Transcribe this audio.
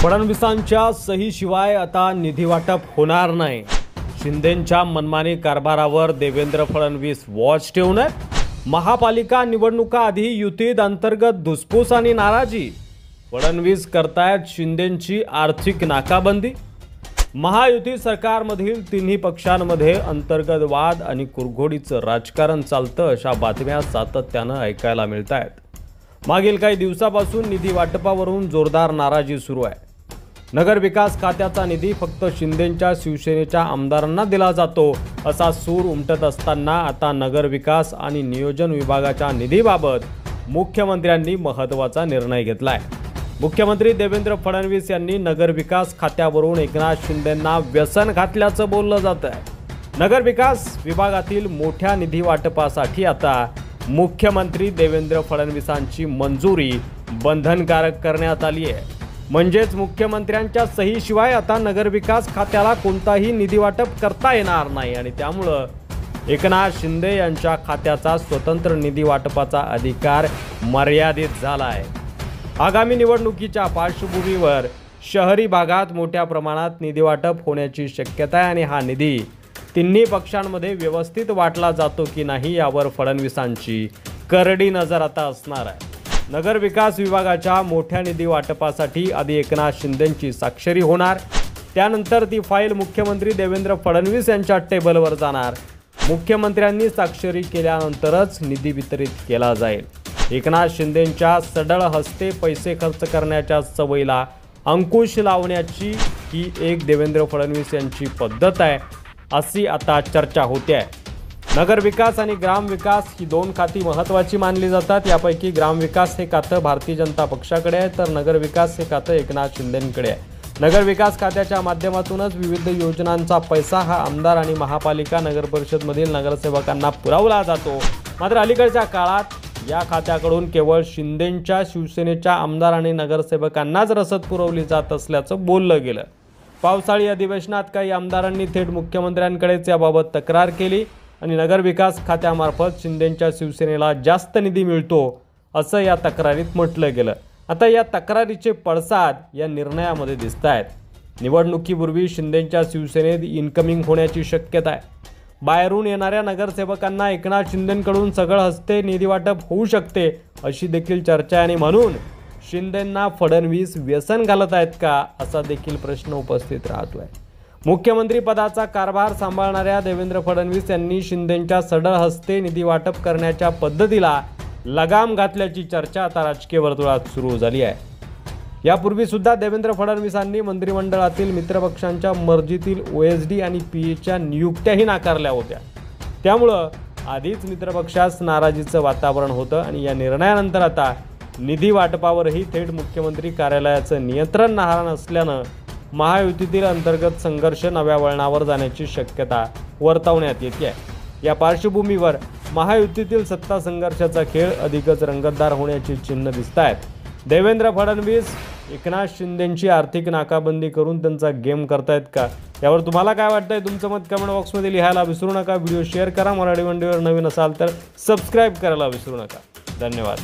फडणवीसांच्या सहीशिवाय आता निधी वाटप होणार नाही। शिंदेंच्या मनमानी कारभारावर देवेंद्र फडणवीस वॉच ठेवून आहेत। महापालिका निवडणुका आधी युतीत अंतर्गत धुसफूस आणि नाराजी। फडणवीस करतायत शिंदेंची आर्थिक नाकाबंदी। महायुती सरकारमधील तिन्ही पक्षांमध्ये अंतर्गत वाद आणि कुरघोडीचं राजकारण चालतं अशा बातम्या सातत्यानं ऐकायला मिळतायत। मागील काही दिवसापासून निधी वाटपावरून जोरदार नाराजी सुरू आहे। नगर विकास खात्याचा निधी फक्त शिंदेंच्या शिवसेनेच्या आमदारांना दिला जातो असा सूर उमटत असताना आता नगर विकास आणि नियोजन विभागाच्या निधीबाबत मुख्यमंत्र्यांनी महत्त्वाचा निर्णय घेतलाय। मुख्यमंत्री देवेंद्र फडणवीस यांनी नगर विकास खात्यावरून एकनाथ शिंदेंना व्यसन घातल्याचं बोललं जात आहे। नगर विकास विभागातील मोठ्या निधी वाटपासाठी आता मुख्यमंत्री देवेंद्र फडणवीसांची मंजुरी बंधनकारक करण्यात आली आहे। म्हणजेच मुख्यमंत्र्यांच्या सहीशिवाय आता नगर विकास खात्याला कोणताही निधी वाटप करता येणार नाही आणि त्यामुळे एकनाथ शिंदे यांच्या खात्याचा स्वतंत्र निधी वाटपाचा अधिकार मर्यादित झाला आहे। आगामी निवडणुकीच्या पार्श्वभूमीवर शहरी भागात मोठ्या प्रमाणात निधी वाटप होण्याची शक्यता आहे आणि हा निधी तिन्ही पक्षांमध्ये व्यवस्थित वाटला जातो की नाही यावर फडणवीसांची करडी नजर आता असणार आहे। नगर विकास विभागाच्या मोठ्या निधी वाटपासाठी आधी एकनाथ शिंदेंची स्वाक्षरी होणार, त्यानंतर ती फाईल मुख्यमंत्री देवेंद्र फडणवीस यांच्या टेबलवर जाणार। मुख्यमंत्र्यांनी स्वाक्षरी केल्यानंतरच निधी वितरित केला जाईल। एकनाथ शिंदेंच्या सढळ हस्ते पैसे खर्च करण्याच्या सवयीला अंकुश लावण्याची ही एक देवेंद्र फडणवीस यांची पद्धत आहे अशी आता चर्चा होते आहे। नगर विकास आणि ग्राम विकास ही दोन खाती महत्त्वाची मानली जातात। यापैकी ग्राम विकास हे खातं भारतीय जनता पक्षाकडे आहे तर नगर विकास हे खातं एकनाथ शिंदेंकडे आहे। नगर विकास खात्याच्या माध्यमातूनच विविध योजनांचा पैसा हा आमदार आणि महापालिका नगर परिषदमधील नगरसेवकांना पुरवला जातो। मात्र अलीकडच्या काळात या खात्याकडून केवळ शिंदेंच्या शिवसेनेच्या आमदार आणि नगरसेवकांनाच रसद पुरवली जात असल्याचं बोललं गेलं। पावसाळी अधिवेशनात काही आमदारांनी थेट मुख्यमंत्र्यांकडेच याबाबत तक्रार केली आणि नगर विकास खात्यामार्फत शिंदेंच्या शिवसेनेला जास्त निधी मिळतो असं या तक्रारीत म्हटलं गेलं। आता या तक्रारीचे पडसाद या निर्णयामध्ये दिसत आहेत। निवडणुकीपूर्वी शिंदेंच्या शिवसेनेत इनकमिंग होण्याची शक्यता आहे। बाहेरून येणाऱ्या नगरसेवकांना एकनाथ शिंदेंकडून सगळ हस्ते निधी वाटप होऊ शकते अशी देखील चर्चा आहे आणि म्हणून शिंदेंना फडणवीस व्यसन घालत आहेत का असा देखील प्रश्न उपस्थित राहतोय। मुख्यमंत्री पदाचा कारभार सांभाळणाऱ्या देवेंद्र फडणवीस यांनी शिंदेंच्या सढळ हस्ते निधी वाटप करण्याच्या पद्धतीला लगाम घातल्याची चर्चा आता राजकीय वर्तुळात सुरू झाली आहे। यापूर्वी सुद्धा देवेंद्र फडणवीसांनी मंत्रिमंडळातील मित्रपक्षांच्या मर्जीतील OSD आणि PA नियुक्त्याही नाकारल्या होत्या। त्यामुळं आधीच मित्रपक्षास नाराजीचं वातावरण होतं आणि या निर्णयानंतर आता निधी वाटपावरही थेट मुख्यमंत्री कार्यालयाचं नियंत्रण राहणार असल्यानं महायुतीतील अंतर्गत संघर्ष नव्या वळणावर जाण्याची शक्यता वर्तवण्यात येते आहे। या पार्श्वभूमीवर महायुतीतील सत्ता संघर्षाचा खेळ अधिकच रंगतदार होण्याची चिन्ह दिसत आहेत। देवेंद्र फडणवीस एकनाथ शिंदेंची आर्थिक नाकाबंदी करून त्यांचा गेम करतायत का यावर तुम्हाला काय वाटतंय तुमचं मत कमेंट बॉक्समध्ये लिहायला विसरू नका। व्हिडिओ शेअर करा। मराठी मंडळीवर नवीन असाल तर सबस्क्राईब करायला विसरू नका। धन्यवाद।